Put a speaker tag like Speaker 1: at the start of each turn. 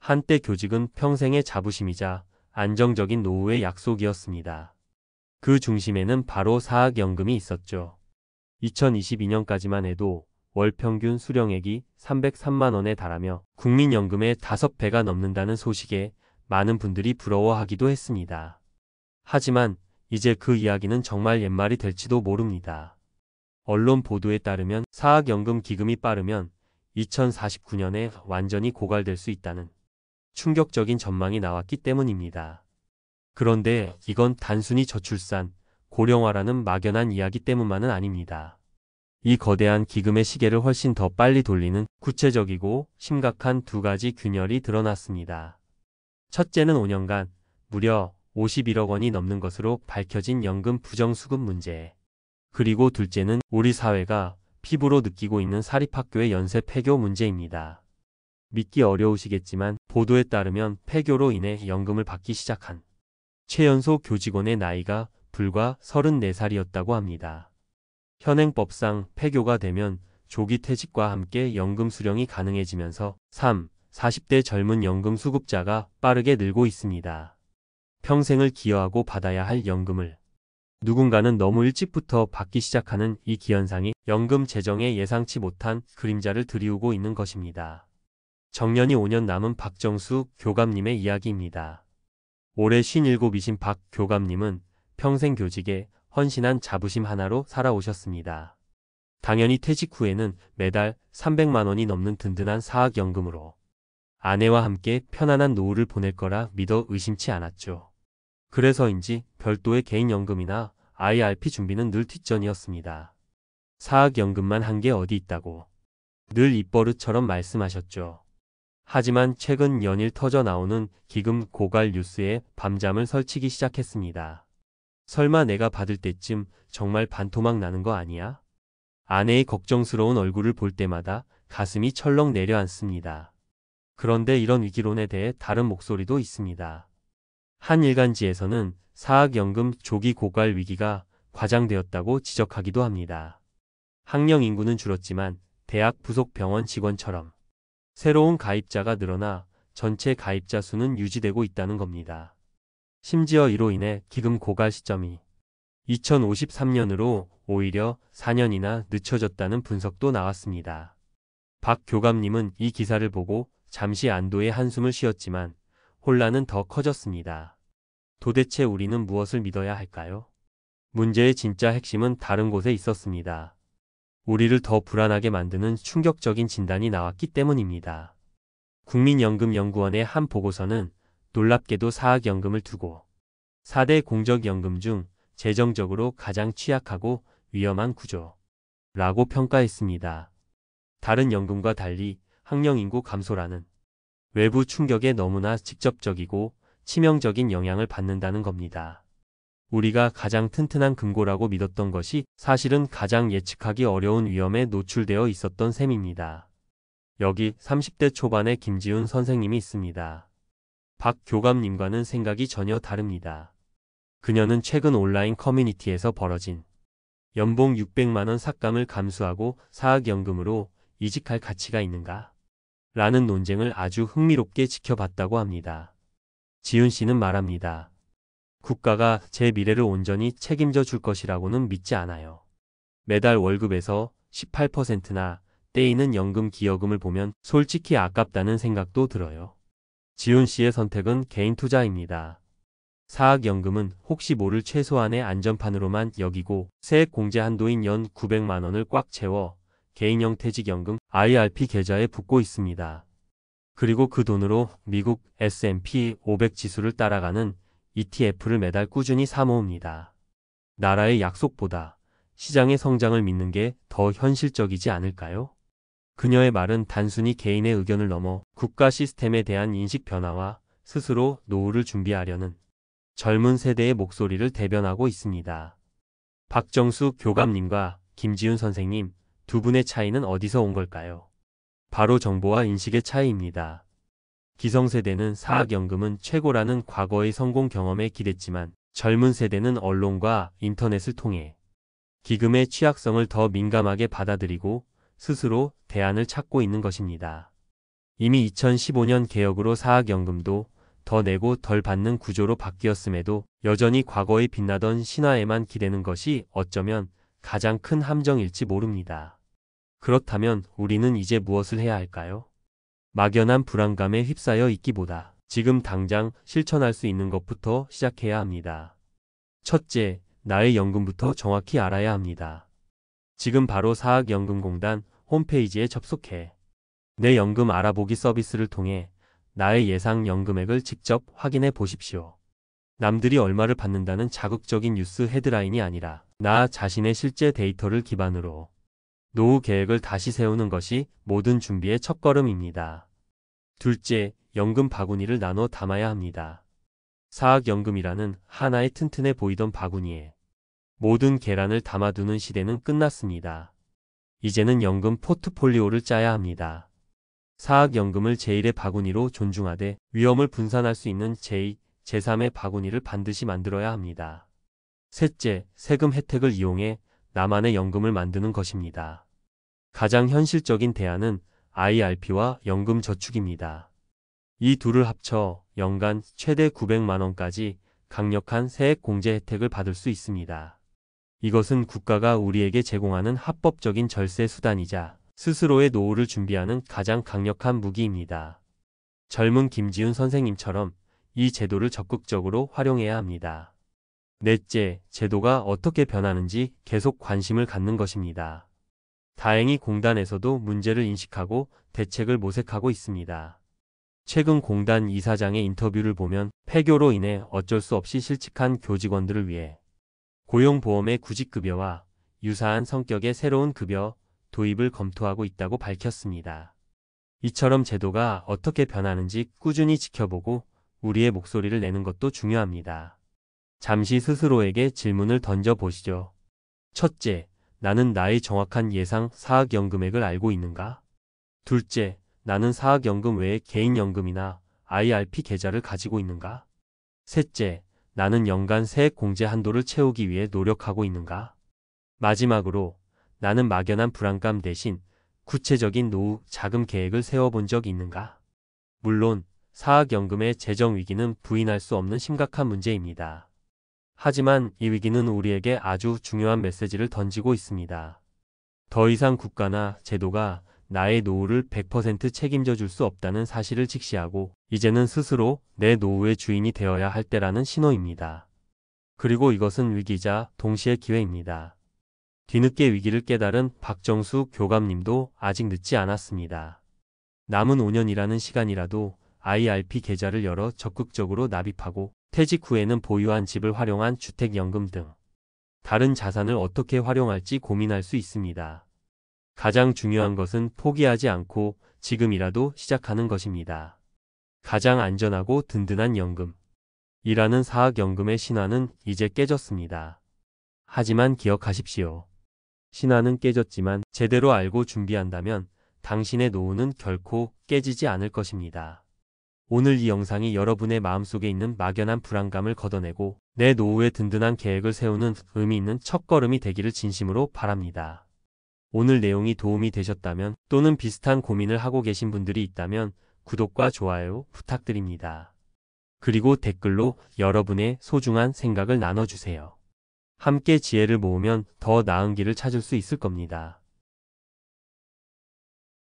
Speaker 1: 한때 교직은 평생의 자부심이자 안정적인 노후의 약속이었습니다. 그 중심에는 바로 사학연금이 있었죠. 2022년까지만 해도 월 평균 수령액이 303만 원에 달하며 국민연금의 5배가 넘는다는 소식에 많은 분들이 부러워하기도 했습니다. 하지만 이제 그 이야기는 정말 옛말이 될지도 모릅니다. 언론 보도에 따르면 사학연금 기금이 빠르면 2049년에 완전히 고갈될 수 있다는 충격적인 전망이 나왔기 때문입니다. 그런데 이건 단순히 저출산, 고령화라는 막연한 이야기 때문만은 아닙니다. 이 거대한 기금의 시계를 훨씬 더 빨리 돌리는 구체적이고 심각한 두 가지 균열이 드러났습니다. 첫째는 5년간 무려 51억 원이 넘는 것으로 밝혀진 연금 부정수급 문제. 그리고 둘째는 우리 사회가 피부로 느끼고 있는 사립학교의 연쇄 폐교 문제입니다. 믿기 어려우시겠지만 보도에 따르면 폐교로 인해 연금을 받기 시작한 최연소 교직원의 나이가 불과 34살이었다고 합니다. 현행법상 폐교가 되면 조기 퇴직과 함께 연금 수령이 가능해지면서 40대 젊은 연금 수급자가 빠르게 늘고 있습니다. 평생을 기여하고 받아야 할 연금을 누군가는 너무 일찍부터 받기 시작하는 이 기현상이 연금 재정에 예상치 못한 그림자를 들이우고 있는 것입니다. 정년이 5년 남은 박정수 교감님의 이야기입니다. 올해 57이신 박 교감님은 평생 교직에 헌신한 자부심 하나로 살아오셨습니다. 당연히 퇴직 후에는 매달 300만 원이 넘는 든든한 사학연금으로 아내와 함께 편안한 노후를 보낼 거라 믿어 의심치 않았죠. 그래서인지 별도의 개인연금이나 IRP 준비는 늘 뒷전이었습니다. 사학연금만 한 게 어디 있다고 늘 입버릇처럼 말씀하셨죠. 하지만 최근 연일 터져 나오는 기금 고갈 뉴스에 밤잠을 설치기 시작했습니다. 설마 내가 받을 때쯤 정말 반토막 나는 거 아니야? 아내의 걱정스러운 얼굴을 볼 때마다 가슴이 철렁 내려앉습니다. 그런데 이런 위기론에 대해 다른 목소리도 있습니다. 한 일간지에서는 사학연금 조기 고갈 위기가 과장되었다고 지적하기도 합니다. 학령 인구는 줄었지만 대학 부속 병원 직원처럼 새로운 가입자가 늘어나 전체 가입자 수는 유지되고 있다는 겁니다. 심지어 이로 인해 기금 고갈 시점이 2053년으로 오히려 4년이나 늦춰졌다는 분석도 나왔습니다. 박 교감님은 이 기사를 보고 잠시 안도의 한숨을 쉬었지만 혼란은 더 커졌습니다. 도대체 우리는 무엇을 믿어야 할까요? 문제의 진짜 핵심은 다른 곳에 있었습니다. 우리를 더 불안하게 만드는 충격적인 진단이 나왔기 때문입니다. 국민연금연구원의 한 보고서는 놀랍게도 사학연금을 두고 4대 공적연금 중 재정적으로 가장 취약하고 위험한 구조라고 평가했습니다. 다른 연금과 달리 학령인구 감소라는 외부 충격에 너무나 직접적이고 치명적인 영향을 받는다는 겁니다. 우리가 가장 튼튼한 금고라고 믿었던 것이 사실은 가장 예측하기 어려운 위험에 노출되어 있었던 셈입니다. 여기 30대 초반의 김지훈 선생님이 있습니다. 박 교감님과는 생각이 전혀 다릅니다. 그녀는 최근 온라인 커뮤니티에서 벌어진 연봉 600만 원 삭감을 감수하고 사학연금으로 이직할 가치가 있는가? 라는 논쟁을 아주 흥미롭게 지켜봤다고 합니다. 지훈 씨는 말합니다. 국가가 제 미래를 온전히 책임져 줄 것이라고는 믿지 않아요. 매달 월급에서 18%나 떼이는 연금 기여금을 보면 솔직히 아깝다는 생각도 들어요. 지훈 씨의 선택은 개인 투자입니다. 사학연금은 혹시 모를 최소한의 안전판으로만 여기고 세액 공제 한도인 연 900만 원을 꽉 채워 개인형 퇴직연금 IRP 계좌에 붓고 있습니다. 그리고 그 돈으로 미국 S&P 500 지수를 따라가는 ETF를 매달 꾸준히 사모읍니다. 나라의 약속보다 시장의 성장을 믿는 게 더 현실적이지 않을까요? 그녀의 말은 단순히 개인의 의견을 넘어 국가 시스템에 대한 인식 변화와 스스로 노후를 준비하려는 젊은 세대의 목소리를 대변하고 있습니다. 박정수 교감님과 김지훈 선생님, 두 분의 차이는 어디서 온 걸까요? 바로 정보와 인식의 차이입니다. 기성세대는 사학연금은 최고라는 과거의 성공 경험에 기댔지만 젊은 세대는 언론과 인터넷을 통해 기금의 취약성을 더 민감하게 받아들이고 스스로 대안을 찾고 있는 것입니다. 이미 2015년 개혁으로 사학연금도 더 내고 덜 받는 구조로 바뀌었음에도 여전히 과거에 빛나던 신화에만 기대는 것이 어쩌면 가장 큰 함정일지 모릅니다. 그렇다면 우리는 이제 무엇을 해야 할까요? 막연한 불안감에 휩싸여 있기보다 지금 당장 실천할 수 있는 것부터 시작해야 합니다. 첫째, 나의 연금부터 정확히 알아야 합니다. 지금 바로 사학연금공단 홈페이지에 접속해 내 연금 알아보기 서비스를 통해 나의 예상 연금액을 직접 확인해 보십시오. 남들이 얼마를 받는다는 자극적인 뉴스 헤드라인이 아니라 나 자신의 실제 데이터를 기반으로 노후 계획을 다시 세우는 것이 모든 준비의 첫걸음입니다. 둘째, 연금 바구니를 나눠 담아야 합니다. 사학연금이라는 하나의 튼튼해 보이던 바구니에 모든 계란을 담아두는 시대는 끝났습니다. 이제는 연금 포트폴리오를 짜야 합니다. 사학연금을 제1의 바구니로 존중하되 위험을 분산할 수 있는 제2, 제3의 바구니를 반드시 만들어야 합니다. 셋째, 세금 혜택을 이용해 나만의 연금을 만드는 것입니다. 가장 현실적인 대안은 IRP와 연금저축입니다. 이 둘을 합쳐 연간 최대 900만 원까지 강력한 세액 공제 혜택을 받을 수 있습니다. 이것은 국가가 우리에게 제공하는 합법적인 절세 수단이자 스스로의 노후를 준비하는 가장 강력한 무기입니다. 젊은 김지훈 선생님처럼 이 제도를 적극적으로 활용해야 합니다. 넷째, 제도가 어떻게 변하는지 계속 관심을 갖는 것입니다. 다행히 공단에서도 문제를 인식하고 대책을 모색하고 있습니다. 최근 공단 이사장의 인터뷰를 보면 폐교로 인해 어쩔 수 없이 실직한 교직원들을 위해 고용보험의 구직급여와 유사한 성격의 새로운 급여 도입을 검토하고 있다고 밝혔습니다. 이처럼 제도가 어떻게 변하는지 꾸준히 지켜보고 우리의 목소리를 내는 것도 중요합니다. 잠시 스스로에게 질문을 던져보시죠. 첫째, 나는 나의 정확한 예상 사학연금액을 알고 있는가? 둘째, 나는 사학연금 외에 개인연금이나 IRP 계좌를 가지고 있는가? 셋째, 나는 연간 세액 공제 한도를 채우기 위해 노력하고 있는가? 마지막으로, 나는 막연한 불안감 대신 구체적인 노후 자금 계획을 세워본 적이 있는가? 물론 사학연금의 재정 위기는 부인할 수 없는 심각한 문제입니다. 하지만 이 위기는 우리에게 아주 중요한 메시지를 던지고 있습니다. 더 이상 국가나 제도가 나의 노후를 100% 책임져 줄 수 없다는 사실을 직시하고 이제는 스스로 내 노후의 주인이 되어야 할 때라는 신호입니다. 그리고 이것은 위기이자 동시에 기회입니다. 뒤늦게 위기를 깨달은 박정수 교감님도 아직 늦지 않았습니다. 남은 5년이라는 시간이라도 IRP 계좌를 열어 적극적으로 납입하고 퇴직 후에는 보유한 집을 활용한 주택연금 등 다른 자산을 어떻게 활용할지 고민할 수 있습니다. 가장 중요한 것은 포기하지 않고 지금이라도 시작하는 것입니다. 가장 안전하고 든든한 연금이라는 사학연금의 신화는 이제 깨졌습니다. 하지만 기억하십시오. 신화는 깨졌지만 제대로 알고 준비한다면 당신의 노후는 결코 깨지지 않을 것입니다. 오늘 이 영상이 여러분의 마음속에 있는 막연한 불안감을 걷어내고 내 노후의 든든한 계획을 세우는 의미 있는 첫걸음이 되기를 진심으로 바랍니다. 오늘 내용이 도움이 되셨다면 또는 비슷한 고민을 하고 계신 분들이 있다면 구독과 좋아요 부탁드립니다. 그리고 댓글로 여러분의 소중한 생각을 나눠주세요. 함께 지혜를 모으면 더 나은 길을 찾을 수 있을 겁니다.